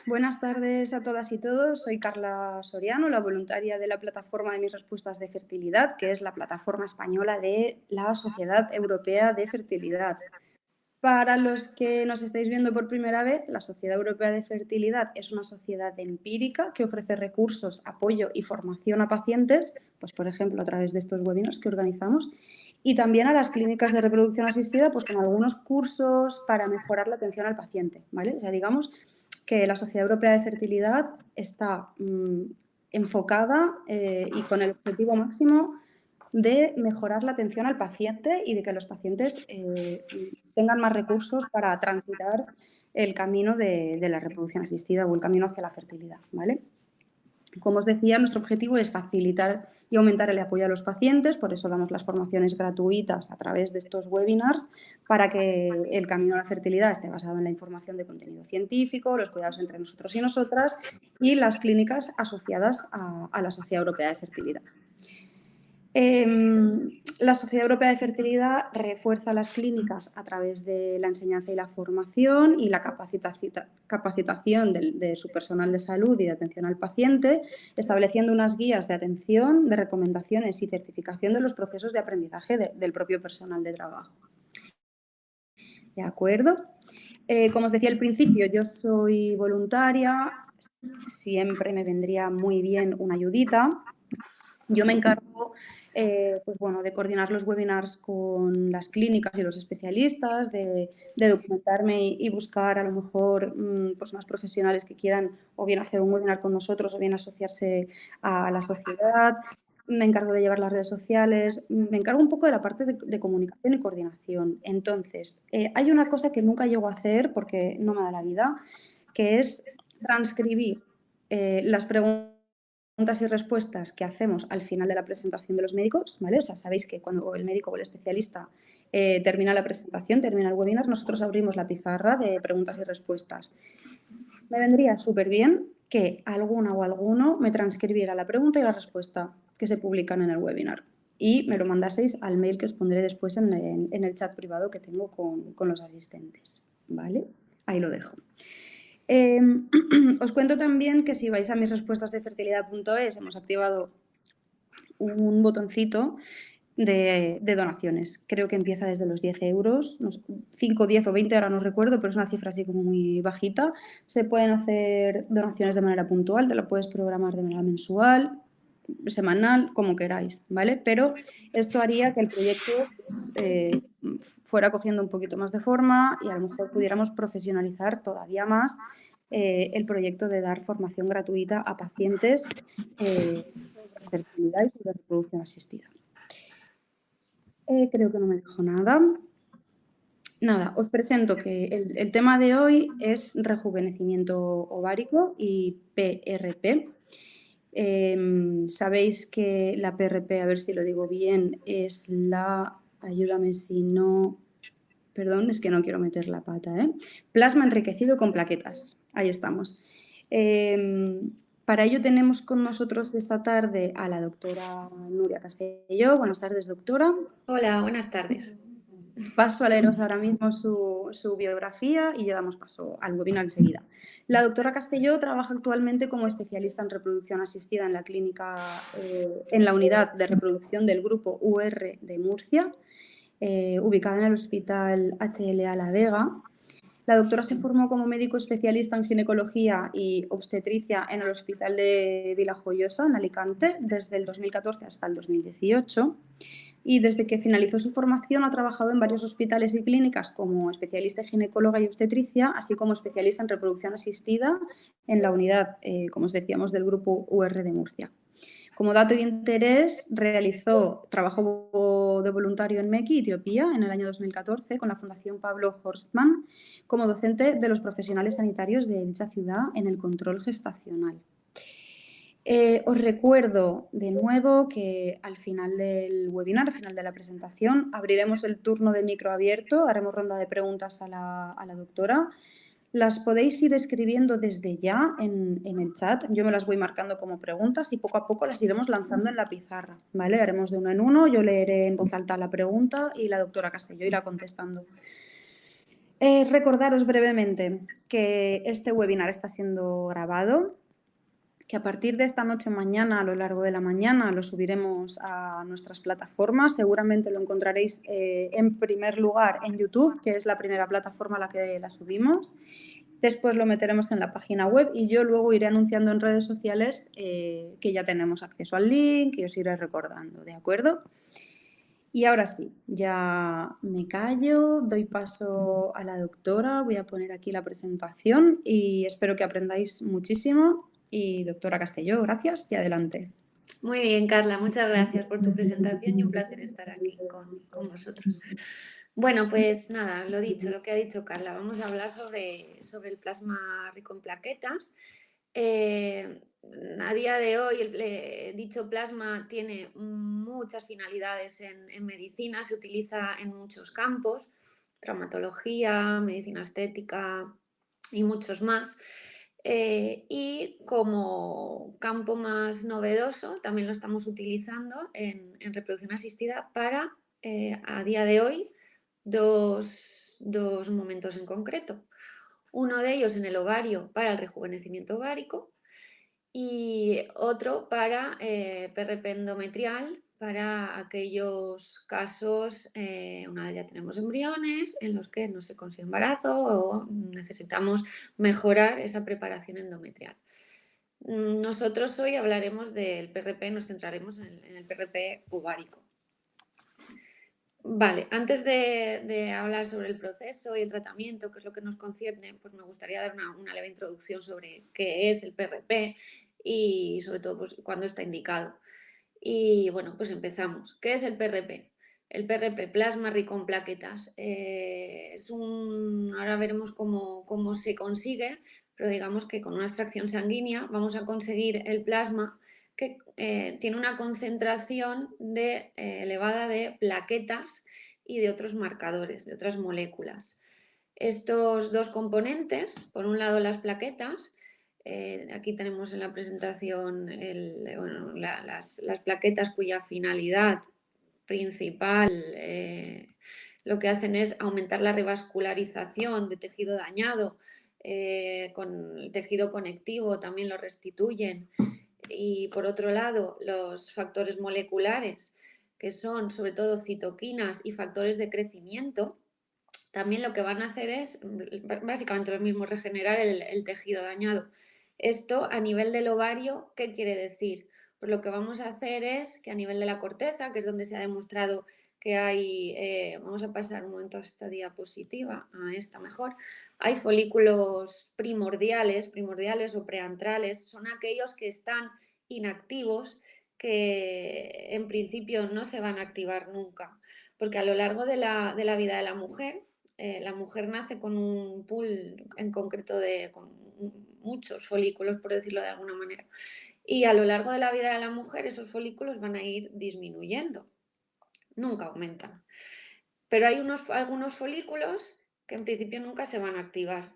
Buenas tardes a todas y todos. Soy Carla Soriano, la voluntaria de la plataforma de mis respuestas de fertilidad, que es la plataforma española de la Sociedad Europea de Fertilidad. Para los que nos estáis viendo por primera vez, la Sociedad Europea de Fertilidad es una sociedad empírica que ofrece recursos, apoyo y formación a pacientes, pues por ejemplo a través de estos webinars que organizamos, y también a las clínicas de reproducción asistida, pues con algunos cursos para mejorar la atención al paciente, ¿vale? O sea, digamos que la Sociedad Europea de Fertilidad está enfocada y con el objetivo máximo de mejorar la atención al paciente y de que los pacientes tengan más recursos para transitar el camino de la reproducción asistida o el camino hacia la fertilidad, ¿vale? Como os decía, nuestro objetivo es facilitar y aumentar el apoyo a los pacientes, por eso damos las formaciones gratuitas a través de estos webinars para que el camino a la fertilidad esté basado en la información de contenido científico, los cuidados entre nosotros y nosotras y las clínicas asociadas a la Sociedad Europea de Fertilidad. La Sociedad Europea de Fertilidad refuerza las clínicas a través de la enseñanza y la formación y la capacitación de su personal de salud y de atención al paciente, estableciendo unas guías de atención, de recomendaciones y certificación de los procesos de aprendizaje del propio personal de trabajo. ¿De acuerdo? Como os decía al principio, yo soy voluntaria, siempre me vendría muy bien una ayudita. Yo me encargo pues bueno, de coordinar los webinars con las clínicas y los especialistas, de documentarme y buscar a lo mejor pues más profesionales que quieran o bien hacer un webinar con nosotros o bien asociarse a la sociedad. Me encargo de llevar las redes sociales, me encargo un poco de la parte de comunicación y coordinación. Entonces, hay una cosa que nunca llego a hacer porque no me da la vida, que es transcribir las preguntas y respuestas que hacemos al final de la presentación de los médicos, ¿vale? O sea, sabéis que cuando el médico o el especialista termina la presentación, termina el webinar, nosotros abrimos la pizarra de preguntas y respuestas. Me vendría súper bien que alguna o alguno me transcribiera la pregunta y la respuesta que se publican en el webinar y me lo mandaseis al mail que os pondré después en el chat privado que tengo con los asistentes, ¿vale? Ahí lo dejo. Os cuento también que si vais a mis respuestas de fertilidad.es hemos activado un botoncito de donaciones. Creo que empieza desde los 10 euros, 5, 10 o 20, ahora no recuerdo, pero es una cifra así como muy bajita. Se pueden hacer donaciones de manera puntual, te lo puedes programar de manera mensual, semanal, como queráis, ¿vale? Pero esto haría que el proyecto pues, fuera cogiendo un poquito más de forma y a lo mejor pudiéramos profesionalizar todavía más el proyecto de dar formación gratuita a pacientes sobre fertilidad y sobre reproducción asistida. Creo que no me dejo nada. Nada, os presento que el tema de hoy es rejuvenecimiento ovárico y PRP. Sabéis que la PRP, a ver si lo digo bien, es la, ayúdame si no, perdón, es que no quiero meter la pata, plasma enriquecido con plaquetas, ahí estamos. Para ello tenemos con nosotros esta tarde a la doctora Nuria Castelló. Buenas tardes, doctora. Hola, buenas tardes. Paso a leeros ahora mismo su biografía y ya damos paso al webinar enseguida. La doctora Castelló trabaja actualmente como especialista en reproducción asistida en la clínica, en la unidad de reproducción del grupo UR de Murcia, ubicada en el Hospital HLA La Vega. La doctora se formó como médico especialista en ginecología y obstetricia en el Hospital de Vilajoyosa, en Alicante, desde el 2014 hasta el 2018. Y desde que finalizó su formación ha trabajado en varios hospitales y clínicas como especialista en ginecóloga y obstetricia, así como especialista en reproducción asistida en la unidad, como os decíamos, del grupo UR de Murcia. Como dato de interés, trabajó de voluntario en Meki, Etiopía, en el año 2014 con la Fundación Pablo Horstmann como docente de los profesionales sanitarios de dicha ciudad en el control gestacional. Os recuerdo de nuevo que al final del webinar, al final de la presentación, abriremos el turno de micro abierto, haremos ronda de preguntas a la doctora. Las podéis ir escribiendo desde ya en el chat, yo me las voy marcando como preguntas y poco a poco las iremos lanzando en la pizarra, ¿vale? Haremos de uno en uno, yo leeré en voz alta la pregunta y la doctora Castelló irá contestando. Recordaros brevemente que este webinar está siendo grabado, que a partir de esta noche o mañana, a lo largo de la mañana, lo subiremos a nuestras plataformas. Seguramente lo encontraréis en primer lugar en YouTube, que es la primera plataforma a la que la subimos. Después lo meteremos en la página web y yo luego iré anunciando en redes sociales que ya tenemos acceso al link y os iré recordando, ¿de acuerdo? Y ahora sí, ya me callo, doy paso a la doctora, voy a poner aquí la presentación y espero que aprendáis muchísimo. Y doctora Castelló, gracias y adelante. Muy bien, Carla, muchas gracias por tu presentación y un placer estar aquí con vosotros. Bueno, pues nada, lo dicho, lo que ha dicho Carla, vamos a hablar sobre el plasma rico en plaquetas. A día de hoy, dicho plasma tiene muchas finalidades en medicina, se utiliza en muchos campos, traumatología, medicina estética y muchos más. Y como campo más novedoso, también lo estamos utilizando en reproducción asistida para, a día de hoy, dos momentos en concreto. Uno de ellos en el ovario para el rejuvenecimiento ovárico y otro para PRP endometrial para aquellos casos, una vez ya tenemos embriones, en los que no se consigue embarazo o necesitamos mejorar esa preparación endometrial. Nosotros hoy hablaremos del PRP, nos centraremos en el PRP ovárico. Vale, antes de hablar sobre el proceso y el tratamiento, que es lo que nos concierne, pues me gustaría dar una leve introducción sobre qué es el PRP y sobre todo pues, cuándo está indicado. Y bueno, pues empezamos. ¿Qué es el PRP? El PRP, plasma rico en plaquetas. Ahora veremos cómo se consigue, pero digamos que con una extracción sanguínea vamos a conseguir el plasma que tiene una concentración elevada de plaquetas y de otros marcadores, de otras moléculas. Estos dos componentes, por un lado las plaquetas, aquí tenemos en la presentación las plaquetas cuya finalidad principal lo que hacen es aumentar la revascularización de tejido dañado, con el tejido conectivo también lo restituyen. Y por otro lado, los factores moleculares, que son sobre todo citoquinas y factores de crecimiento, también lo que van a hacer es básicamente lo mismo, regenerar el tejido dañado. Esto a nivel del ovario, ¿qué quiere decir? Pues lo que vamos a hacer es que a nivel de la corteza, que es donde se ha demostrado que hay, vamos a pasar un momento a esta diapositiva, a esta mejor, hay folículos primordiales o preantrales, son aquellos que están inactivos, que en principio no se van a activar nunca, porque a lo largo de la vida de la mujer nace con un pool en concreto con muchos folículos, por decirlo de alguna manera, y a lo largo de la vida de la mujer esos folículos van a ir disminuyendo, nunca aumentan. Pero hay algunos folículos que en principio nunca se van a activar.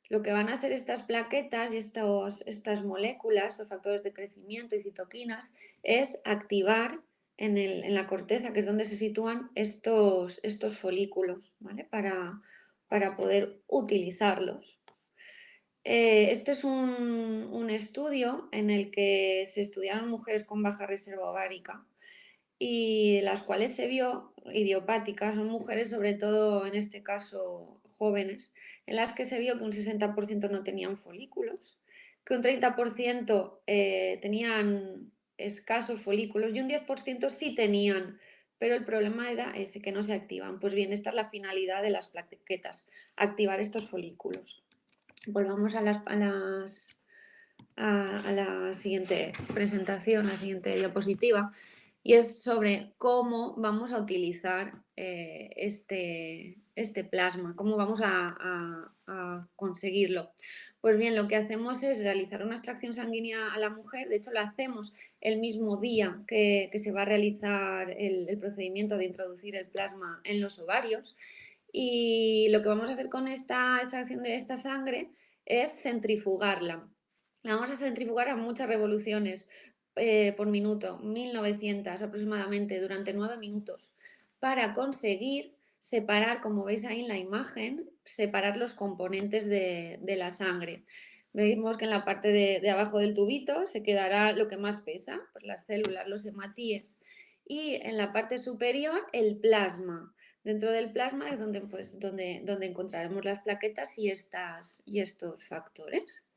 Lo que van a hacer estas plaquetas y estas moléculas, estos factores de crecimiento y citoquinas, es activar en la corteza, que es donde se sitúan estos folículos, ¿vale? Para poder utilizarlos. Este es un estudio en el que se estudiaron mujeres con baja reserva ovárica y las cuales se vio idiopáticas, son mujeres sobre todo en este caso jóvenes, en las que se vio que un 60% no tenían folículos, que un 30% tenían escasos folículos y un 10% sí tenían, pero el problema era ese, que no se activan. Pues bien, esta es la finalidad de las plaquetas, activar estos folículos. Volvamos a la siguiente presentación, a la siguiente diapositiva, y es sobre cómo vamos a utilizar este plasma, cómo vamos a conseguirlo. Pues bien, lo que hacemos es realizar una extracción sanguínea a la mujer, de hecho la hacemos el mismo día que se va a realizar el procedimiento de introducir el plasma en los ovarios, y lo que vamos a hacer con esta extracción de esta sangre es centrifugarla. La vamos a centrifugar a muchas revoluciones por minuto, 1900 aproximadamente, durante 9 minutos, para conseguir separar, como veis ahí en la imagen, separar los componentes de la sangre. Vemos que en la parte de abajo del tubito se quedará lo que más pesa, pues las células, los hematíes, y en la parte superior el plasma. Dentro del plasma es donde, pues, donde encontraremos las plaquetas y estos factores.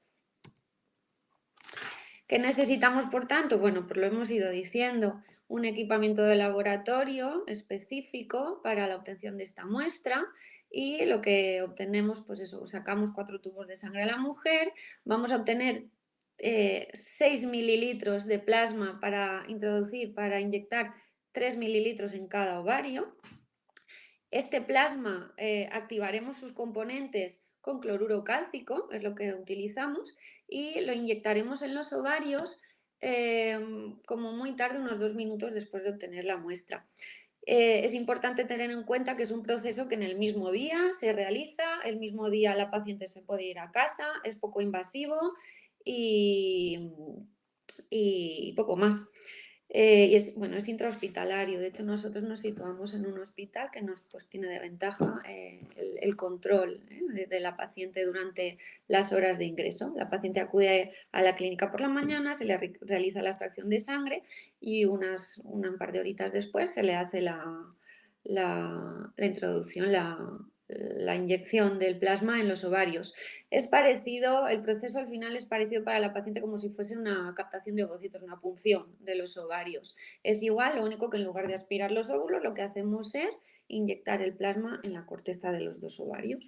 ¿Qué necesitamos, por tanto? Bueno, pues lo hemos ido diciendo, un equipamiento de laboratorio específico para la obtención de esta muestra y lo que obtenemos, pues eso, sacamos 4 tubos de sangre a la mujer, vamos a obtener 6 mililitros de plasma para introducir, para inyectar 3 mililitros en cada ovario. Este plasma activaremos sus componentes con cloruro cálcico, es lo que utilizamos, y lo inyectaremos en los ovarios como muy tarde, unos 2 minutos después de obtener la muestra. Es importante tener en cuenta que es un proceso que en el mismo día se realiza, el mismo día la paciente se puede ir a casa, es poco invasivo y poco más. Y es intrahospitalario. De hecho, nosotros nos situamos en un hospital que nos pues, tiene de ventaja el control de la paciente durante las horas de ingreso. La paciente acude a la clínica por la mañana, se le realiza la extracción de sangre y un par de horitas después se le hace la introducción, la inyección del plasma en los ovarios. Es parecido, el proceso al final es parecido para la paciente como si fuese una captación de ovocitos, una punción de los ovarios. Es igual, lo único que en lugar de aspirar los óvulos, lo que hacemos es inyectar el plasma en la corteza de los 2 ovarios.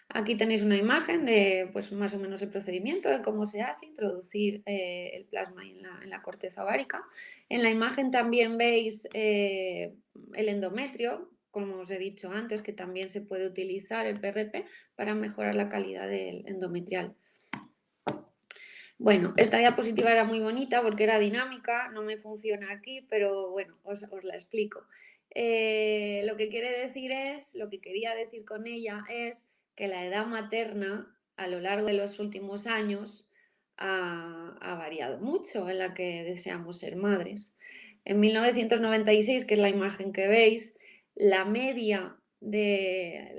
Aquí tenéis una imagen de pues, más o menos el procedimiento de cómo se hace, introducir el plasma en la corteza ovárica. En la imagen también veis el endometrio, como os he dicho antes, que también se puede utilizar el PRP para mejorar la calidad del endometrial. Bueno, esta diapositiva era muy bonita porque era dinámica, no me funciona aquí, pero bueno, os la explico. Lo que quiere decir es, lo que quería decir con ella es que la edad materna a lo largo de los últimos años ha variado mucho en la que deseamos ser madres. En 1996, que es la imagen que veis, la media de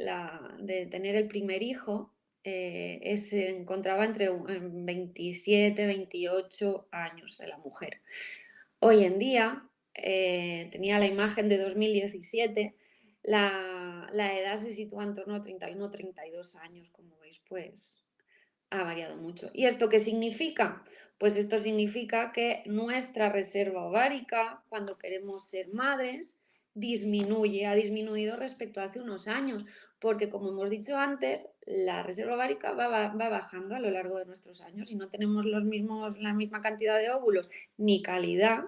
tener el primer hijo se encontraba entre 27, 28 años de la mujer. Hoy en día, tenía la imagen de 2017, la edad se sitúa en torno a 31, 32 años, como veis, pues ha variado mucho. ¿Y esto qué significa? Pues esto significa que nuestra reserva ovárica, cuando queremos ser madres, ha disminuido respecto a hace unos años, porque como hemos dicho antes, la reserva ovárica va bajando a lo largo de nuestros años y no tenemos la misma cantidad de óvulos ni calidad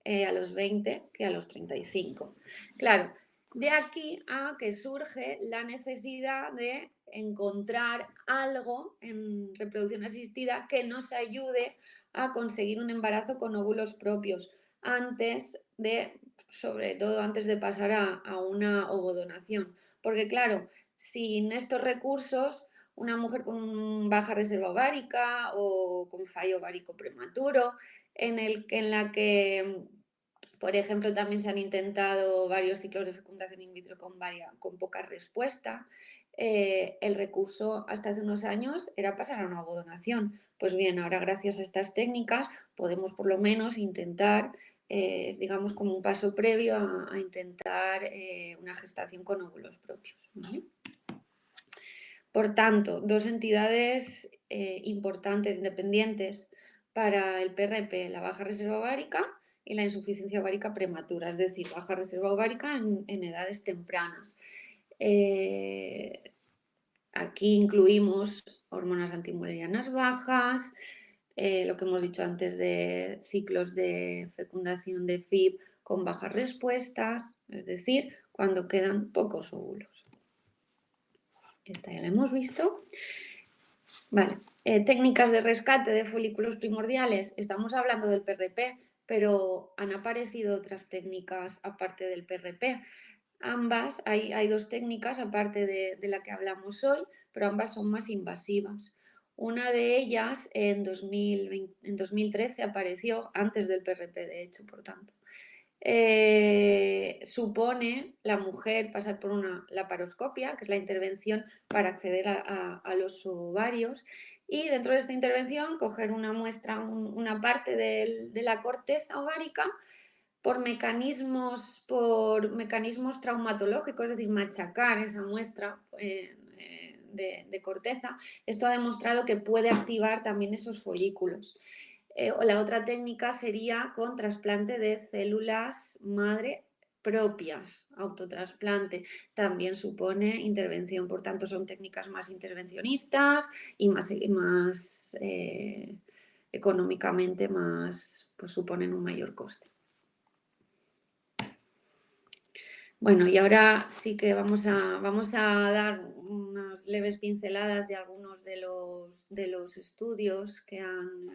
a los 20 que a los 35. Claro, de aquí a que surge la necesidad de encontrar algo en reproducción asistida que nos ayude a conseguir un embarazo con óvulos propios sobre todo antes de pasar a una ovodonación. Porque claro, sin estos recursos, una mujer con baja reserva ovárica o con fallo ovárico prematuro, en la que por ejemplo, también se han intentado varios ciclos de fecundación in vitro con poca respuesta. El recurso hasta hace unos años era pasar a una ovodonación. Pues bien, ahora gracias a estas técnicas podemos por lo menos intentar, digamos como un paso previo a intentar una gestación con óvulos propios. ¿Vale? Por tanto, 2 entidades importantes, independientes para el PRP, la baja reserva ovárica y la insuficiencia ovárica prematura, es decir, baja reserva ovárica en edades tempranas. Aquí incluimos hormonas antimurerianas bajas, lo que hemos dicho antes de ciclos de fecundación de FIB con bajas respuestas, es decir, cuando quedan pocos óvulos. Esta ya la hemos visto. Vale, técnicas de rescate de folículos primordiales. Estamos hablando del PRP, pero han aparecido otras técnicas aparte del PRP. Ambas, hay 2 técnicas aparte de la que hablamos hoy, pero ambas son más invasivas. Una de ellas en 2013 apareció, antes del PRP de hecho, por tanto, supone la mujer pasar por una laparoscopia, que es la intervención para acceder a los ovarios, y dentro de esta intervención coger una muestra, una parte de la corteza ovárica por mecanismos traumatológicos, es decir, machacar esa muestra de corteza. Esto ha demostrado que puede activar también esos folículos. O la otra técnica sería con trasplante de células madre propias, autotrasplante, también supone intervención, por tanto son técnicas más intervencionistas y más económicamente más, pues suponen un mayor coste. Bueno, y ahora sí que vamos a dar unas leves pinceladas de algunos de los estudios que han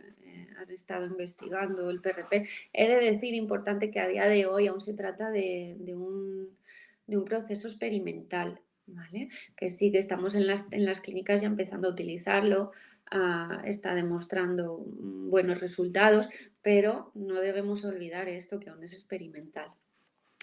estado investigando el PRP. He de decir, importante, que a día de hoy aún se trata de un proceso experimental, ¿vale? Que sí que estamos en las clínicas ya empezando a utilizarlo, está demostrando buenos resultados, pero no debemos olvidar esto, que aún es experimental.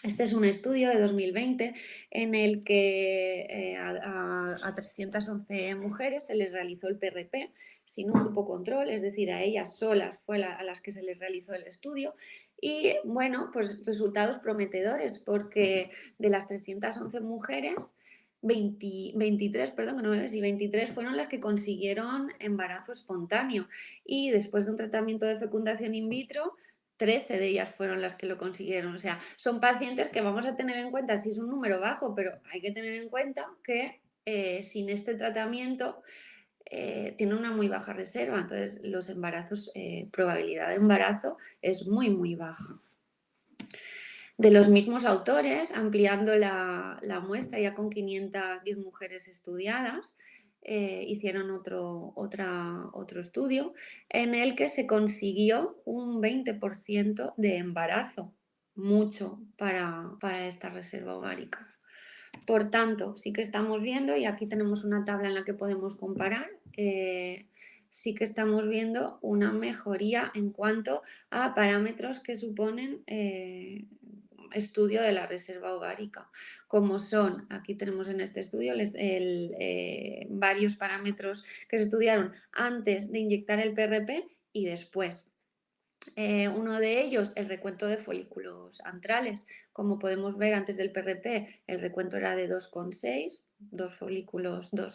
Este es un estudio de 2020 en el que a 311 mujeres se les realizó el PRP sin un grupo control, es decir, a ellas solas fue a las que se les realizó el estudio. Y bueno, pues resultados prometedores, porque de las 311 mujeres, 23, perdón, que no me ves, y 23 fueron las que consiguieron embarazo espontáneo. Y después de un tratamiento de fecundación in vitro, 13 de ellas fueron las que lo consiguieron. O sea, son pacientes que vamos a tener en cuenta, si es un número bajo, pero hay que tener en cuenta que sin este tratamiento tiene una muy baja reserva. Entonces, los embarazos, probabilidad de embarazo es muy, muy baja. De los mismos autores, ampliando la muestra ya con 510 mujeres estudiadas, hicieron otro estudio en el que se consiguió un 20% de embarazo, mucho para esta reserva ovárica. Por tanto, sí que estamos viendo, y aquí tenemos una tabla en la que podemos comparar, sí que estamos viendo una mejoría en cuanto a parámetros que suponen estudio de la reserva ovárica, como son, aquí tenemos en este estudio varios parámetros que se estudiaron antes de inyectar el PRP y después. Uno de ellos, el recuento de folículos antrales. Como podemos ver, antes del PRP el recuento era de 2,6,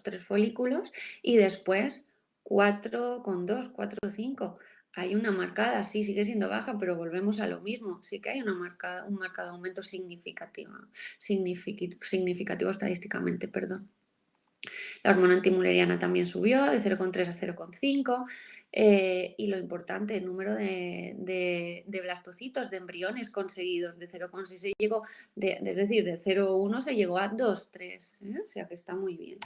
3 folículos, y después 4,2, 4,5. Hay una marcada, sí, sigue siendo baja, pero volvemos a lo mismo. Sí que hay un marcado aumento significativo estadísticamente, perdón. La hormona antimuleriana también subió de 0,3 a 0,5 y lo importante, el número de blastocitos, de embriones conseguidos de 0,6 se llegó, es decir, de 0,1 se llegó a 2,3, o sea que está muy bien.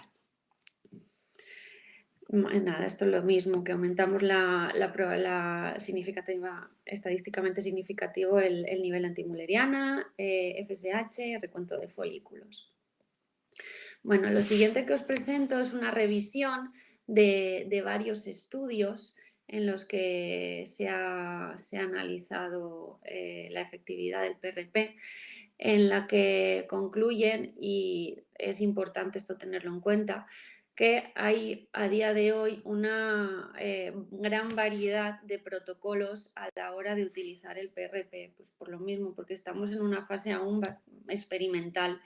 Nada, esto es lo mismo, que aumentamos la significativa, estadísticamente significativo el nivel antimuleriana, FSH, recuento de folículos. Bueno, lo siguiente que os presento es una revisión de varios estudios en los que se ha analizado la efectividad del PRP, en la que concluyen, y es importante esto tenerlo en cuenta, que hay a día de hoy una gran variedad de protocolos a la hora de utilizar el PRP, pues por lo mismo, porque estamos en una fase aún experimental.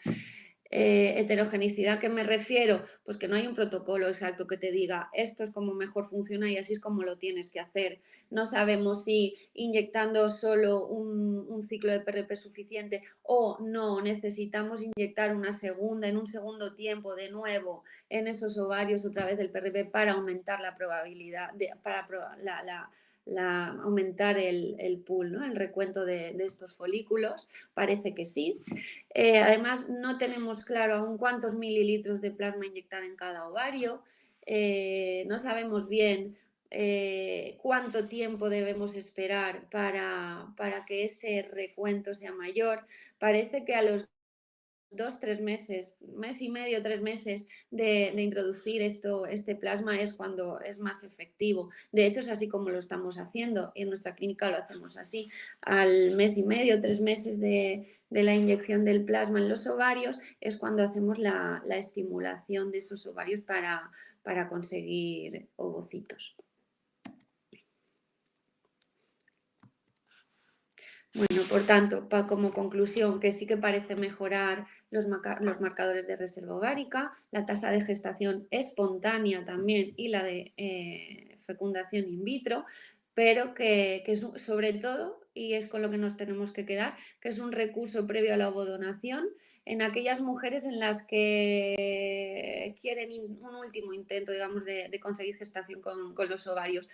Heterogenicidad, ¿qué me refiero? Pues que no hay un protocolo exacto que te diga esto es como mejor funciona y así es como lo tienes que hacer. No sabemos si inyectando solo un ciclo de PRP es suficiente o no, necesitamos inyectar una segunda, en un segundo tiempo de nuevo en esos ovarios otra vez del PRP para aumentar la probabilidad, para aumentar el pool, ¿no? El recuento de estos folículos. Parece que sí. Además, no tenemos claro aún cuántos mililitros de plasma inyectar en cada ovario. No sabemos bien cuánto tiempo debemos esperar para que ese recuento sea mayor. Parece que a los 2-3 meses, mes y medio, 3 meses de introducir este plasma es cuando es más efectivo. De hecho, es así como lo estamos haciendo y en nuestra clínica lo hacemos así. Al mes y medio, 3 meses de la inyección del plasma en los ovarios es cuando hacemos la estimulación de esos ovarios para conseguir ovocitos. Bueno, por tanto, como conclusión, que sí que parece mejorar los marcadores de reserva ovárica, la tasa de gestación espontánea también y la de fecundación in vitro, pero que es sobre todo, y es con lo que nos tenemos que quedar, que es un recurso previo a la ovodonación en aquellas mujeres en las que quieren un último intento, digamos, de conseguir gestación con los ovarios,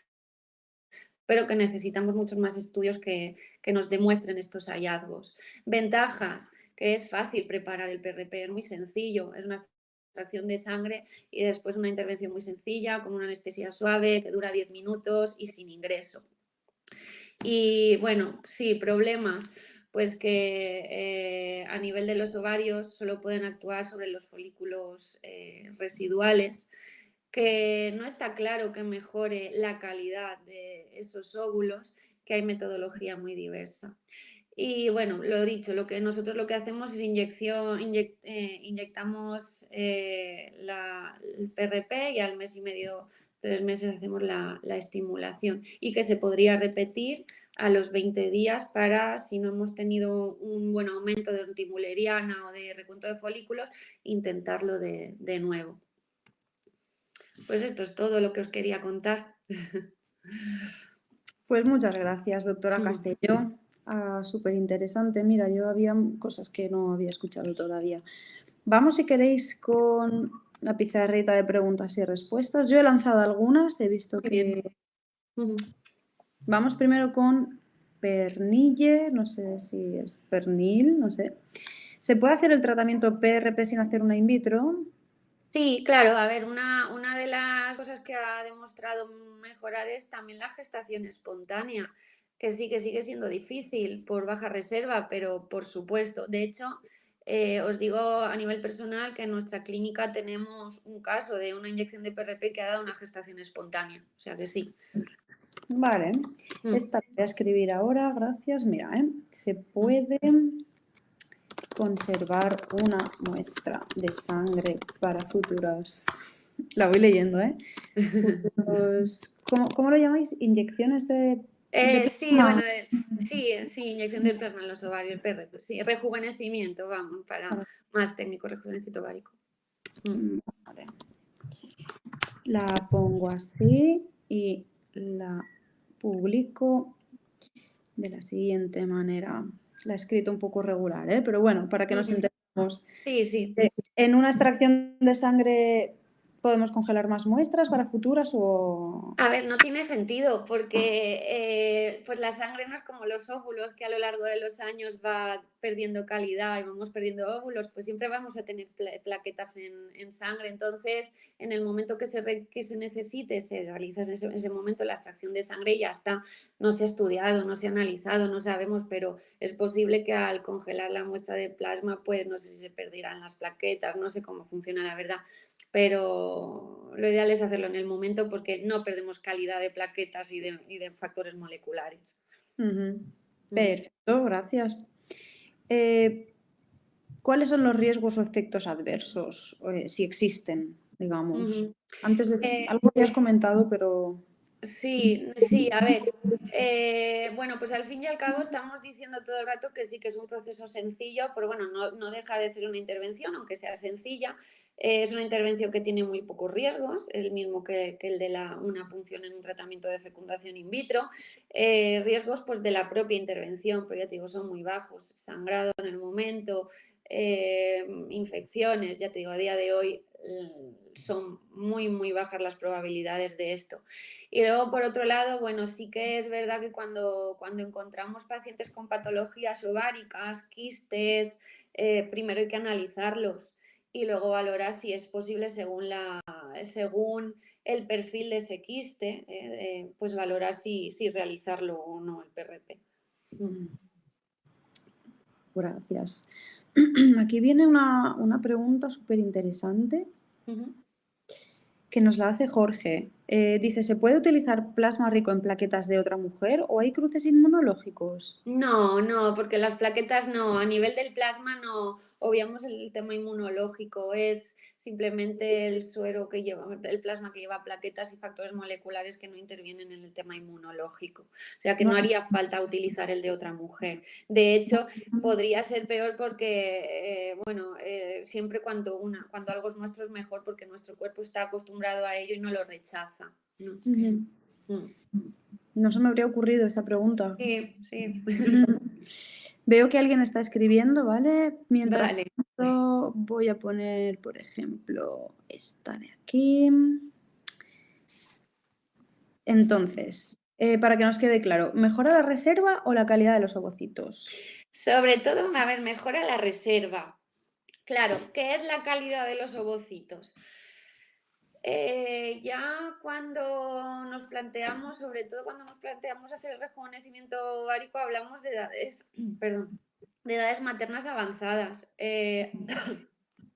pero que necesitamos muchos más estudios que nos demuestren estos hallazgos. Ventajas, que es fácil preparar el PRP, es muy sencillo, es una extracción de sangre y después una intervención muy sencilla, con una anestesia suave, que dura 10 minutos y sin ingreso. Y bueno, sí, problemas, pues que a nivel de los ovarios solo pueden actuar sobre los folículos residuales, que no está claro que mejore la calidad de esos óvulos, que hay metodología muy diversa. Y bueno, lo dicho, nosotros lo que hacemos es inyectamos el PRP y al mes y medio, 3 meses hacemos la estimulación y que se podría repetir a los 20 días para, si no hemos tenido un buen aumento de antimuleriana o de recuento de folículos, intentarlo de nuevo. Pues esto es todo lo que os quería contar. Pues muchas gracias, doctora Castelló. Súper interesante. Mira, yo había cosas que no había escuchado todavía. Vamos, si queréis, con la pizarrita de preguntas y respuestas. Yo he lanzado algunas, he visto que... Vamos primero con Pernille, no sé si es pernil, no sé. ¿Se puede hacer el tratamiento PRP sin hacer una in vitro? Sí, claro, a ver, una de las cosas que ha demostrado mejorar es también la gestación espontánea, que sí que sigue siendo difícil por baja reserva, pero por supuesto. De hecho, os digo a nivel personal que en nuestra clínica tenemos un caso de una inyección de PRP que ha dado una gestación espontánea, o sea que sí. Vale, esta la voy a escribir ahora, gracias. Mira, se puede conservar una muestra de sangre para futuros... La voy leyendo, ¿eh? ¿Cómo lo llamáis? ¿Inyecciones de Sí, plasma? bueno, sí, inyección del plasma en los ovarios, el PRP, sí, rejuvenecimiento, vamos, para más técnico, rejuvenecimiento ovárico. Vale. La pongo así y la publico de la siguiente manera. La he escrito un poco regular, ¿eh? Pero bueno, para que nos entendamos. Sí, sí. ¿En una extracción de sangre podemos congelar más muestras para futuras o...? A ver, no tiene sentido porque pues la sangre no es como los óvulos que a lo largo de los años va perdiendo calidad y vamos perdiendo óvulos, pues siempre vamos a tener plaquetas en sangre. Entonces, en el momento que se necesite, se realiza en ese momento la extracción de sangre y ya está. No se ha estudiado, no se ha analizado, no sabemos, pero es posible que al congelar la muestra de plasma, pues no sé si se perderán las plaquetas, no sé cómo funciona la verdad, pero lo ideal es hacerlo en el momento porque no perdemos calidad de plaquetas y de factores moleculares. Perfecto, gracias. ¿Cuáles son los riesgos o efectos adversos, si existen, digamos? Antes de algo que has comentado, pero... Sí, a ver, bueno, pues al fin y al cabo estamos diciendo todo el rato que sí que es un proceso sencillo, pero bueno, no deja de ser una intervención, aunque sea sencilla. Es una intervención que tiene muy pocos riesgos, el mismo que el de una punción en un tratamiento de fecundación in vitro. Riesgos pues de la propia intervención, pero ya te digo, son muy bajos. Sangrado en el momento, infecciones, ya te digo, a día de hoy son muy bajas las probabilidades de esto. Y luego, por otro lado, bueno, sí que es verdad que cuando encontramos pacientes con patologías ováricas, quistes, primero hay que analizarlos y luego valorar si es posible según el perfil de ese quiste, pues valorar si realizarlo o no el PRP. Gracias. Aquí viene una pregunta súper interesante Ujú. que nos la hace Jorge. Dice, ¿se puede utilizar plasma rico en plaquetas de otra mujer o hay cruces inmunológicos? No, no, porque las plaquetas no, a nivel del plasma no, obviamos el tema inmunológico, es simplemente el suero que lleva, el plasma que lleva plaquetas y factores moleculares que no intervienen en el tema inmunológico. O sea que No, no haría falta utilizar el de otra mujer. De hecho, podría ser peor porque, bueno, siempre cuando algo es nuestro es mejor porque nuestro cuerpo está acostumbrado a ello y no lo rechaza, ¿no? ujú. Mm. No se me habría ocurrido esa pregunta. Sí, sí. Veo que alguien está escribiendo, ¿vale? Mientras Vale. tanto, voy a poner, por ejemplo, esta de aquí. Entonces, para que nos quede claro, ¿mejora la reserva o la calidad de los ovocitos? Sobre todo, a ver, mejora la reserva. Claro, ¿qué es la calidad de los ovocitos? Ya cuando nos planteamos, sobre todo cuando nos planteamos hacer el rejuvenecimiento ovárico, hablamos de edades, perdón, de edades maternas avanzadas.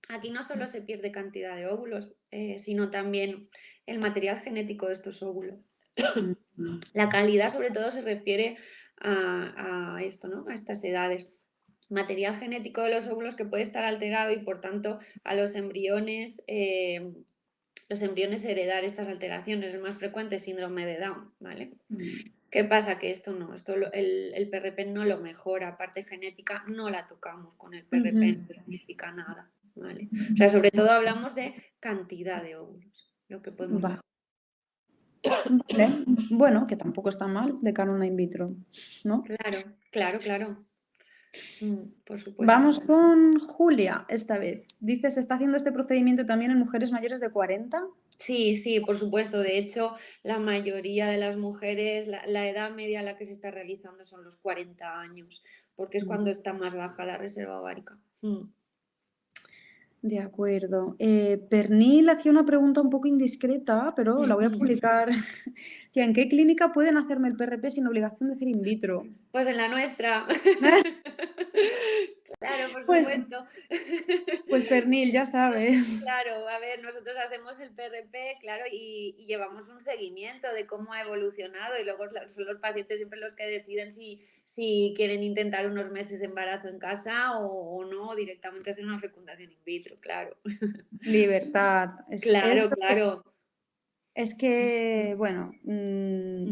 Aquí no solo se pierde cantidad de óvulos, sino también el material genético de estos óvulos. La calidad, sobre todo, se refiere a esto, ¿no? A estas edades. Material genético de los óvulos que puede estar alterado y, por tanto, a los embriones heredar estas alteraciones. El más frecuente es síndrome de Down, ¿vale? ¿Qué pasa? Que esto no, el PRP no lo mejora, parte genética no la tocamos con el PRP, no significa nada, ¿vale? O sea, sobre todo hablamos de cantidad de óvulos, lo que podemos Vale. mejorar. Bueno, que tampoco está mal de cara a una in vitro, ¿no? Claro, claro, claro. Por supuesto. Vamos con Julia esta vez. Dice, ¿se está haciendo este procedimiento también en mujeres mayores de 40? Sí, sí, por supuesto. De hecho, la mayoría de las mujeres, la edad media a la que se está realizando son los 40 años, porque es cuando está más baja la reserva ovárica. De acuerdo. Pernil hacía una pregunta un poco indiscreta, pero la voy a publicar. Tía, ¿en qué clínica pueden hacerme el PRP sin obligación de hacer in vitro? Pues en la nuestra. Claro, por Pues, supuesto. pues Pernil, ya sabes. Claro, a ver, nosotros hacemos el PRP, claro, y llevamos un seguimiento de cómo ha evolucionado y luego son los pacientes siempre los que deciden si quieren intentar unos meses de embarazo en casa o no, o directamente hacer una fecundación in vitro, claro. Libertad. Claro, claro. Es que, bueno,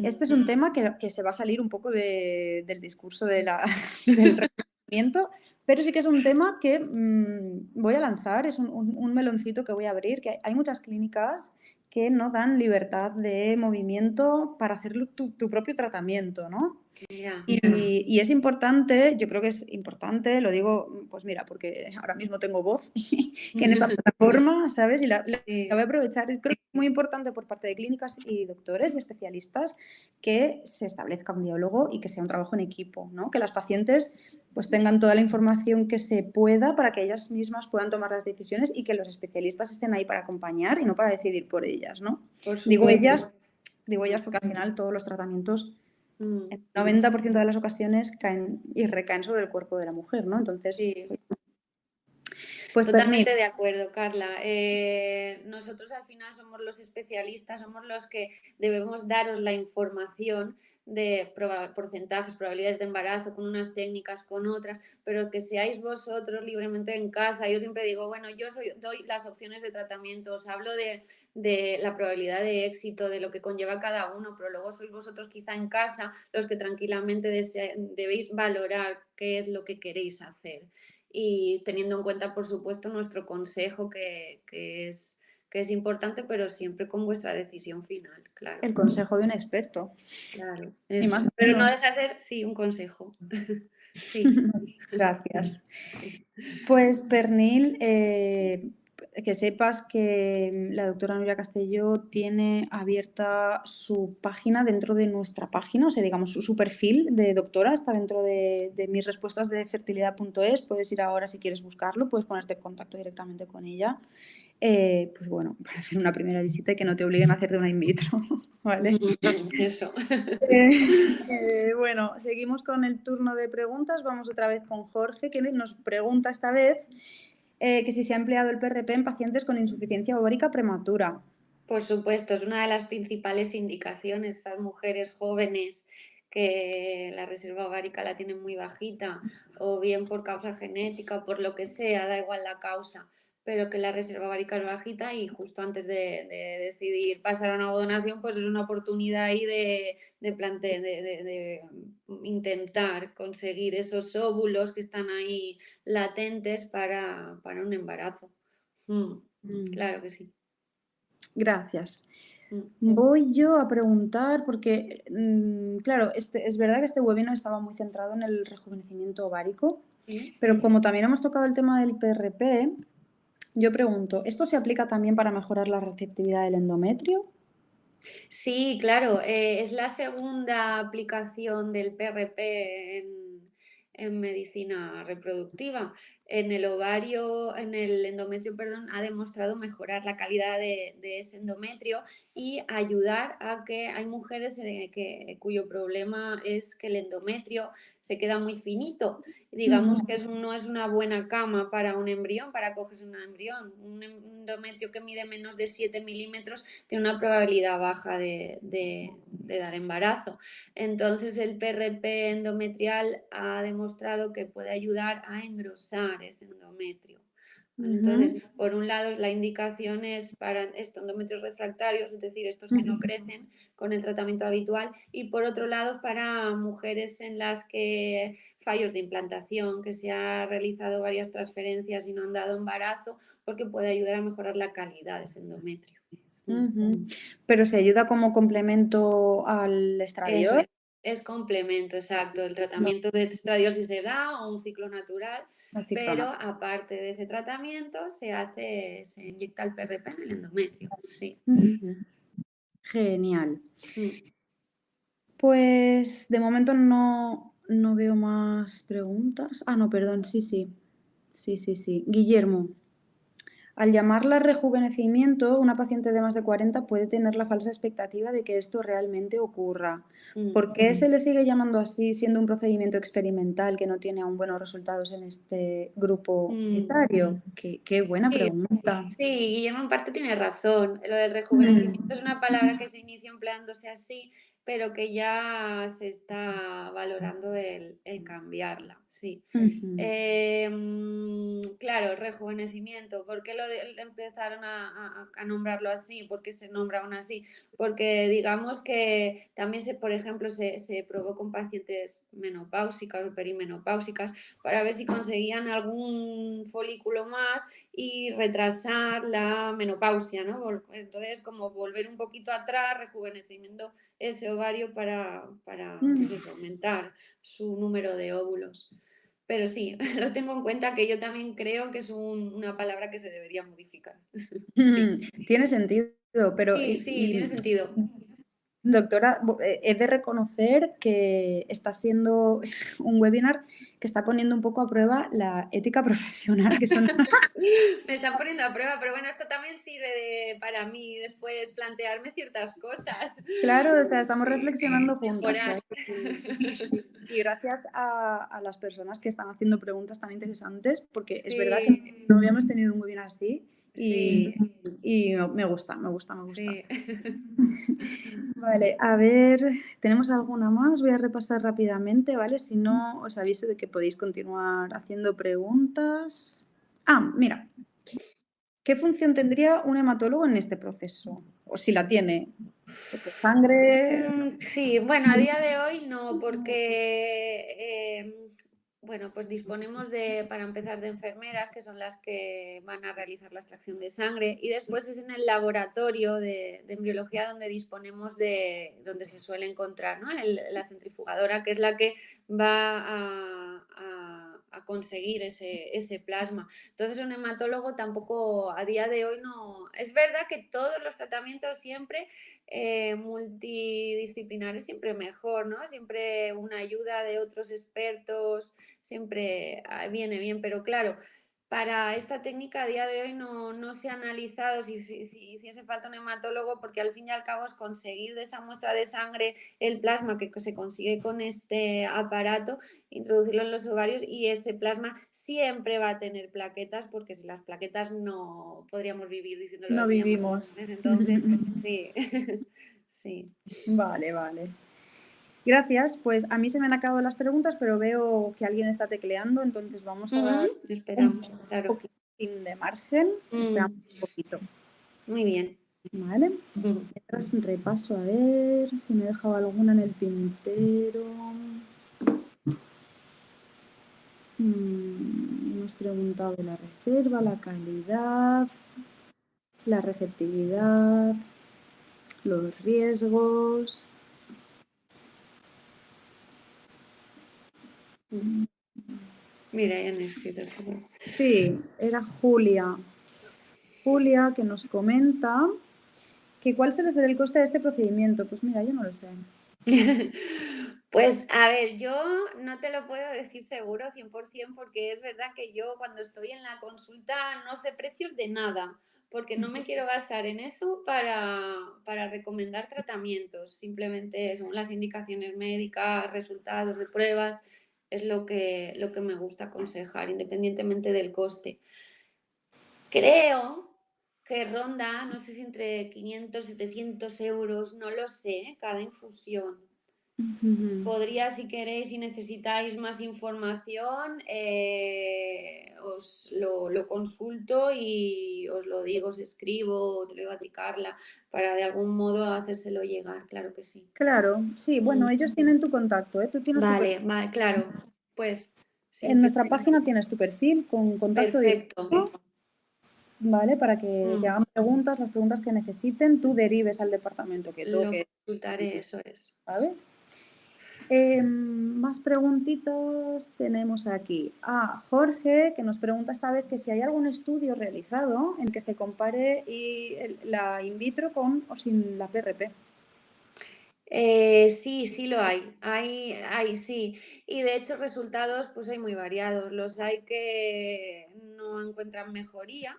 este es un tema que se va a salir un poco del discurso del reconocimiento, pero sí que es un tema que voy a lanzar, es un meloncito que voy a abrir, que hay muchas clínicas que no dan libertad de movimiento para hacer tu propio tratamiento, ¿no? Ya. Y es importante, yo creo que es importante, lo digo, pues mira, porque ahora mismo tengo voz que en esta plataforma, ¿sabes? Y la voy a aprovechar. Creo que es muy importante por parte de clínicas y doctores y especialistas que se establezca un diálogo y que sea un trabajo en equipo, ¿no? Que las pacientes pues tengan toda la información que se pueda para que ellas mismas puedan tomar las decisiones y que los especialistas estén ahí para acompañar y no para decidir por ellas, ¿no? Por Digo supuesto. ellas porque al final todos los tratamientos Mm, el 90% de las ocasiones caen y recaen sobre el cuerpo de la mujer, ¿no? Entonces, Sí. pues pernil. Totalmente de acuerdo, Carla. Nosotros al final somos los especialistas, somos los que debemos daros la información de porcentajes, probabilidades de embarazo, con unas técnicas, con otras, pero que seáis vosotros libremente en casa. Yo siempre digo, bueno, doy las opciones de tratamiento, os hablo de la probabilidad de éxito, de lo que conlleva cada uno, pero luego sois vosotros quizá en casa los que tranquilamente debéis valorar qué es lo que queréis hacer y teniendo en cuenta, por supuesto, nuestro consejo que es importante, pero siempre con vuestra decisión final, claro, El consejo de un experto, claro, ni eso. más ni Pero no menos. deja de ser, sí, un consejo. Sí, Gracias. sí. Pues pernil, que sepas que la doctora Nuria Castelló tiene abierta su página dentro de nuestra página, o sea, digamos, su perfil de doctora está dentro de mis respuestas de fertilidad.es. Puedes ir ahora si quieres buscarlo, puedes ponerte en contacto directamente con ella. pues bueno, para hacer una primera visita y que no te obliguen a hacerte una in vitro, ¿vale? Eso. Bueno, seguimos con el turno de preguntas. Vamos otra vez con Jorge, que nos pregunta esta vez que si se ha empleado el PRP en pacientes con insuficiencia ovárica prematura. Por supuesto, es una de las principales indicaciones. Estas mujeres jóvenes que la reserva ovárica la tienen muy bajita, o bien por causa genética o por lo que sea, da igual la causa, pero que la reserva ovárica es bajita y justo antes de decidir pasar a una donación, pues es una oportunidad ahí de intentar conseguir esos óvulos que están ahí latentes para un embarazo. Claro que sí. Gracias. Mm. Voy yo a preguntar, porque, claro, es verdad que este webinar estaba muy centrado en el rejuvenecimiento ovárico, Sí. pero como también hemos tocado el tema del PRP, yo pregunto, ¿esto se aplica también para mejorar la receptividad del endometrio? Sí, claro, es la segunda aplicación del PRP en medicina reproductiva. En el ovario, en el endometrio, perdón, ha demostrado mejorar la calidad de ese endometrio y ayudar a que hay mujeres cuyo problema es que el endometrio se queda muy finito. Digamos que no es una buena cama para un embrión, para cogerse un embrión. Un endometrio que mide menos de 7 milímetros tiene una probabilidad baja de dar embarazo. Entonces el PRP endometrial ha demostrado que puede ayudar a engrosar ese endometrio. ¿Vale? Entonces, por un lado, la indicación es para estos endometrios refractarios, es decir, estos que no crecen con el tratamiento habitual, y por otro lado, para mujeres en las que fallos de implantación, que se ha realizado varias transferencias y no han dado embarazo, porque puede ayudar a mejorar la calidad de ese endometrio. Pero se ayuda como complemento al Eso estradiol. es complemento, exacto. El tratamiento de estradiol si se da o un ciclo natural, pero aparte de ese tratamiento se inyecta el PRP en el endometrio. Sí. Genial. Mm. Pues de momento no veo más preguntas. Ah, no, perdón, sí. Guillermo, al llamarla rejuvenecimiento, una paciente de más de 40 puede tener la falsa expectativa de que esto realmente ocurra. ¿Por qué se le sigue llamando así, siendo un procedimiento experimental que no tiene aún buenos resultados en este grupo etario? Qué buena pregunta. Sí, Guillermo en parte tiene razón. Lo del rejuvenecimiento es una palabra que se inició empleándose así, pero que ya se está valorando el cambiarla. Sí. Claro, rejuvenecimiento. ¿Por qué empezaron a nombrarlo así? ¿Por qué se nombra aún así? Porque digamos que también, por ejemplo, se probó con pacientes menopáusicas o perimenopáusicas para ver si conseguían algún folículo más y retrasar la menopausia, ¿no? Entonces, como volver un poquito atrás, rejuvenecimiento ese ovario para pues eso, aumentar su número de óvulos. Pero sí, lo tengo en cuenta que yo también creo que es una palabra que se debería modificar. Sí, Tiene sentido, pero sí, tiene sentido. doctora, he de reconocer que está siendo un webinar que está poniendo un poco a prueba la ética profesional, que son... Me están poniendo a prueba, pero bueno, esto también sirve para mí después plantearme ciertas cosas. Claro, o sea, estamos reflexionando juntas. Mejorar. Y gracias a las personas que están haciendo preguntas tan interesantes, porque es verdad Sí, que no habíamos tenido un webinar así sí, y me gusta. sí. Vale, a ver, ¿tenemos alguna más? Voy a repasar rápidamente, ¿vale? Si no, os aviso de que podéis continuar haciendo preguntas. Ah, mira, ¿qué función tendría un hematólogo en este proceso? O si la tiene. Porque sangre... Sí, bueno, a día de hoy no, porque bueno, pues disponemos para empezar, de enfermeras que son las que van a realizar la extracción de sangre, y después es en el laboratorio de embriología donde disponemos donde se suele encontrar, ¿no? La centrifugadora, que es la que va a conseguir ese plasma. Entonces, un hematólogo tampoco a día de hoy no. Es verdad que todos los tratamientos siempre multidisciplinares siempre mejor, ¿no? Siempre una ayuda de otros expertos, siempre viene bien, pero claro, para esta técnica a día de hoy no se ha analizado si hiciese falta un hematólogo, porque al fin y al cabo es conseguir de esa muestra de sangre el plasma que se consigue con este aparato, introducirlo en los ovarios y ese plasma siempre va a tener plaquetas, porque sin las plaquetas no podríamos vivir, diciéndolo No así. vivimos. Entonces, sí, sí. Vale, vale. Gracias. Pues a mí se me han acabado las preguntas, pero veo que alguien está tecleando, entonces vamos a dar Esperamos, un claro. poquitín de margen. Esperamos un poquito. Muy bien. Vale. Mientras repaso a ver si me he dejado alguna en el tintero. Hemos preguntado de la reserva, la calidad, la receptividad, los riesgos. Mira, ya han escrito. Sí, era Julia. Julia que nos comenta que cuál suele ser el coste de este procedimiento. Pues mira, yo no lo sé. Pues a ver, yo no te lo puedo decir seguro 100% porque es verdad que yo cuando estoy en la consulta no sé precios de nada, porque no me quiero basar en eso para recomendar tratamientos, simplemente según las indicaciones médicas, resultados de pruebas, es lo que me gusta aconsejar, independientemente del coste. Creo que ronda, no sé si entre 500 y 700 euros, no lo sé, cada infusión. Podría, si queréis, si necesitáis más información, os lo consulto y os lo digo, os escribo, te lo digo a ti, Carla, para de algún modo hacérselo llegar, claro que sí. Claro, sí, bueno, ellos tienen tu contacto, ¿eh? Tú tienes tu Vale, perfil. claro, pues sí. En nuestra página tienes tu perfil con contacto Perfecto. directo, ¿vale? Para que te hagan preguntas, las preguntas que necesiten, tú derives al departamento que Lo toque, consultaré, eso es. ¿sabes? Más preguntitas tenemos aquí. Jorge, que nos pregunta esta vez que si hay algún estudio realizado en que se compare la in vitro con o sin la PRP. Sí lo hay, sí. Y de hecho resultados pues hay muy variados. Los hay que no encuentran mejoría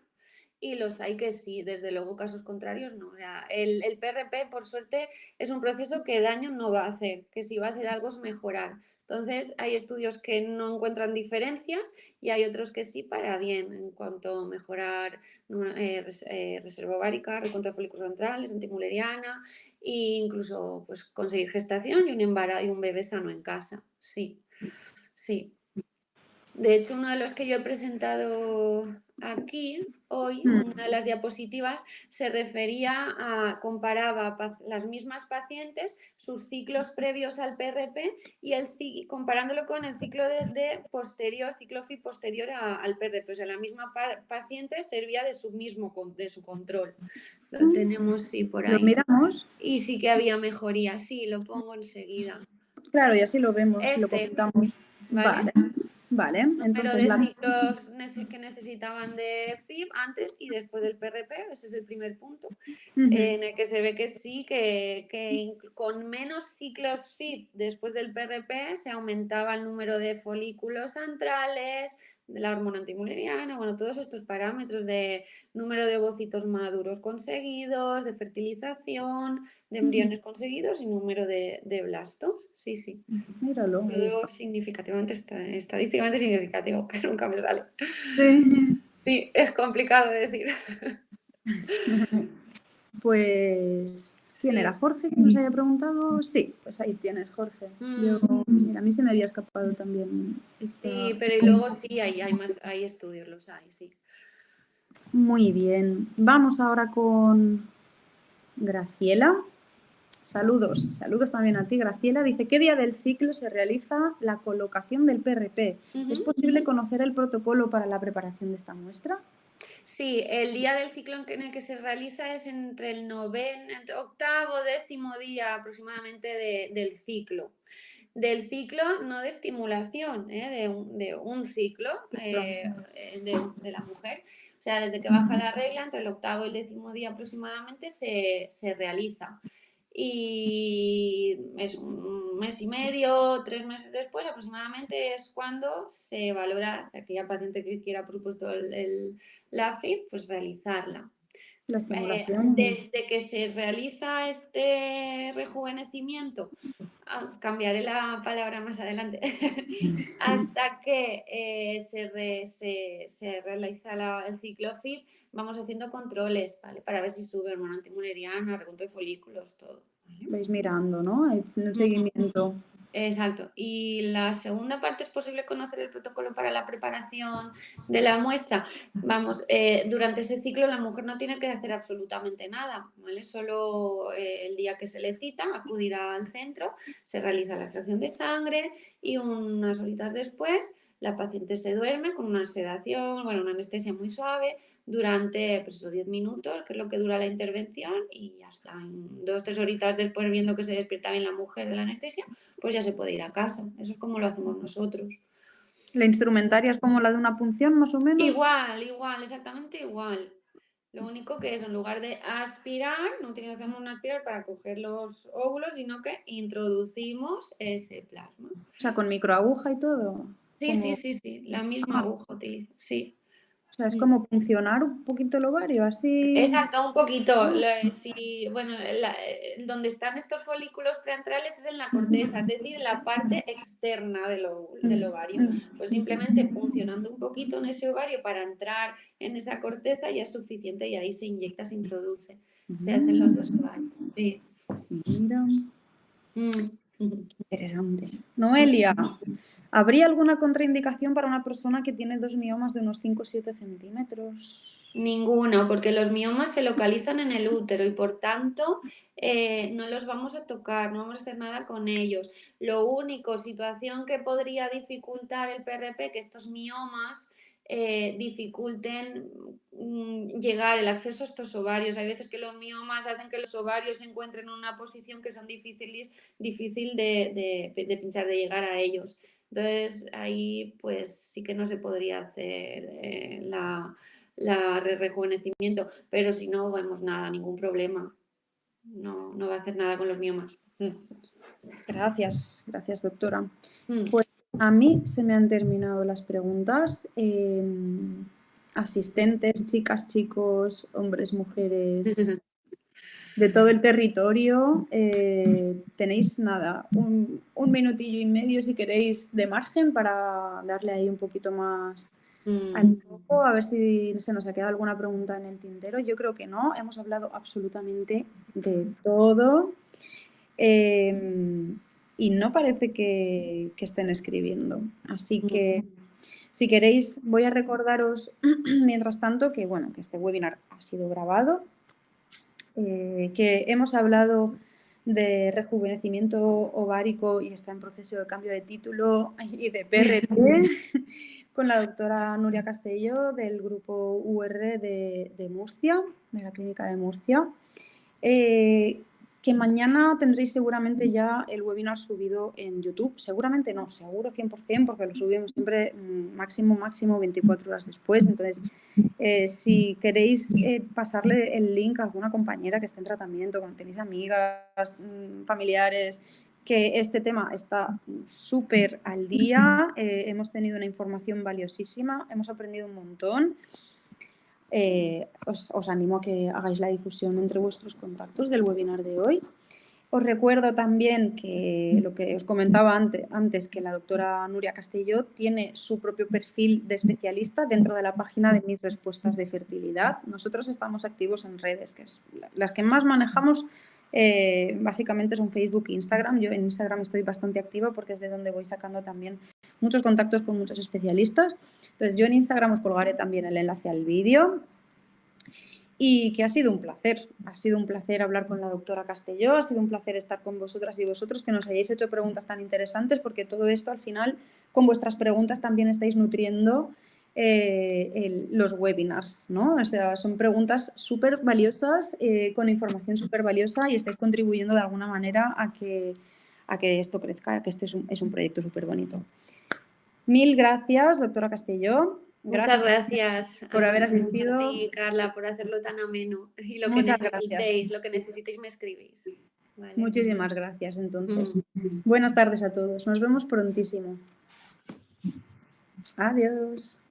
y los hay que sí, desde luego casos contrarios no. O sea, el PRP por suerte es un proceso que daño no va a hacer, que si va a hacer algo es mejorar. Entonces hay estudios que no encuentran diferencias y hay otros que sí para bien en cuanto a mejorar reserva ovárica, recuento de folículos centrales, antimuleriana e incluso pues, conseguir gestación y un embarazo y un bebé sano en casa. Sí, sí. De hecho, uno de los que yo he presentado aquí hoy, una de las diapositivas, se refería a, comparaba las mismas pacientes, sus ciclos previos al PRP y comparándolo con el ciclo de posterior, ciclo FI posterior al PRP. O sea, la misma paciente servía de su control. Lo tenemos, sí, por Lo ahí. miramos. Y sí que había mejoría, sí, lo pongo enseguida. Claro, y así lo vemos, lo comentamos. ¿Vale? Vale, Número entonces de ciclos que necesitaban de FIB antes y después del PRP, ese es el primer punto, en el que se ve que sí, que con menos ciclos FIB después del PRP se aumentaba el número de folículos antrales, de la hormona antimuleriana, bueno, todos estos parámetros de número de ovocitos maduros conseguidos, de fertilización, de embriones conseguidos y número de blastos. Sí, sí. Míralo, ahí Todo está. significativamente, estadísticamente significativo, que nunca me sale. Sí. Sí, es complicado de decir. Pues, ¿quién Sí. era? ¿Jorge que nos haya preguntado? Sí, pues ahí tienes, Jorge. Mira, a mí se me había escapado también esta... Sí, pero y luego sí, hay estudios, los hay, sí. Muy bien. Vamos ahora con Graciela. Saludos, saludos también a ti, Graciela. Dice, ¿qué día del ciclo se realiza la colocación del PRP? ¿Es posible conocer el protocolo para la preparación de esta muestra? Sí, el día del ciclo en el que se realiza es entre octavo, décimo día aproximadamente del ciclo. Del ciclo, no de estimulación, de un ciclo de la mujer. O sea, desde que baja la regla, entre el octavo y el décimo día aproximadamente se realiza. Y es mes y medio, 3 meses después aproximadamente es cuando se valora aquella paciente que quiera, por supuesto, la FIP, pues realizarla. La estimulación. Desde que se realiza este rejuvenecimiento, cambiaré la palabra más adelante, hasta que se realiza el ciclo FIP, vamos haciendo controles, ¿vale? Para ver si sube hormona antimuneriana, repunto de folículos, todo. ¿vale? Vais mirando, ¿no? El seguimiento. Exacto. Y la segunda parte, es posible conocer el protocolo para la preparación de la muestra. Vamos, durante ese ciclo la mujer no tiene que hacer absolutamente nada, ¿vale? Solo el día que se le cita, acudirá al centro, se realiza la extracción de sangre y unas horitas después la paciente se duerme con una sedación, bueno, una anestesia muy suave durante pues, esos 10 minutos, que es lo que dura la intervención, y ya está. En 2-3 horitas después, viendo que se despierta bien la mujer de la anestesia, pues ya se puede ir a casa. Eso es como lo hacemos nosotros. ¿La instrumentaria es como la de una punción, más o menos? Igual, exactamente igual. Lo único que es, en lugar de aspirar, no utilizamos un aspirar para coger los óvulos, sino que introducimos ese plasma. O sea, con microaguja y todo. Sí, la misma aguja utilizo, sí. O sea, es como puncionar un poquito el ovario, así. Exacto, un poquito. Bueno, donde están estos folículos preantrales es en la corteza, es decir, en la parte externa del ovario. Pues simplemente puncionando un poquito en ese ovario para entrar en esa corteza ya es suficiente, y ahí se inyecta, se introduce. Se hacen los 2 ovarios. Sí. Mira. Mm. Interesante. Noelia, ¿habría alguna contraindicación para una persona que tiene 2 miomas de unos 5 o 7 centímetros? Ninguno, porque los miomas se localizan en el útero y por tanto no los vamos a tocar, no vamos a hacer nada con ellos. Lo único, situación que podría dificultar el PRP, que estos miomas dificulten llegar el acceso a estos ovarios. Hay veces que los miomas hacen que los ovarios se encuentren en una posición que son difícil de pinchar, de llegar a ellos. Entonces ahí pues sí que no se podría hacer rejuvenecimiento, pero si no vemos nada, ningún problema. No va a hacer nada con los miomas. Gracias, doctora. Pues a mí se me han terminado las preguntas. Asistentes, chicas, chicos, hombres, mujeres, de todo el territorio. Tenéis nada, un minutillo y medio si queréis de margen para darle ahí un poquito más al foco, a ver si se nos ha quedado alguna pregunta en el tintero. Yo creo que no, hemos hablado absolutamente de todo. Y no parece que estén escribiendo. Así que, si queréis, voy a recordaros, mientras tanto, que bueno, que este webinar ha sido grabado, que hemos hablado de rejuvenecimiento ovárico y está en proceso de cambio de título y de PRP con la doctora Nuria Castelló del grupo UR de Murcia, de la clínica de Murcia. Que mañana tendréis seguramente ya el webinar subido en YouTube. Seguramente no, seguro 100%, porque lo subimos siempre máximo 24 horas después. Entonces, si queréis pasarle el link a alguna compañera que esté en tratamiento, cuando tenéis amigas, familiares, que este tema está súper al día, hemos tenido una información valiosísima, hemos aprendido un montón. Os animo a que hagáis la difusión entre vuestros contactos del webinar de hoy. Os recuerdo también que lo que os comentaba antes, que la doctora Nuria Castelló tiene su propio perfil de especialista dentro de la página de Mis Respuestas de Fertilidad. Nosotros estamos activos en redes, que es las que más manejamos. Básicamente son Facebook e Instagram. Yo en Instagram estoy bastante activa porque es de donde voy sacando también muchos contactos con muchos especialistas. Entonces, yo en Instagram os colgaré también el enlace al vídeo. Y que ha sido un placer hablar con la doctora Castelló, ha sido un placer estar con vosotras y vosotros, que nos hayáis hecho preguntas tan interesantes, porque todo esto al final, con vuestras preguntas también estáis nutriendo los webinars, ¿no? O sea, son preguntas súper valiosas, con información súper valiosa, y estáis contribuyendo de alguna manera a que esto crezca, que este es un proyecto súper bonito. Mil gracias, doctora Castelló. Muchas gracias por haber asistido. A ti, Carla, por hacerlo tan ameno. Y lo Muchas que necesitéis me escribís. Vale. Muchísimas gracias, entonces. Buenas tardes a todos. Nos vemos prontísimo. Adiós.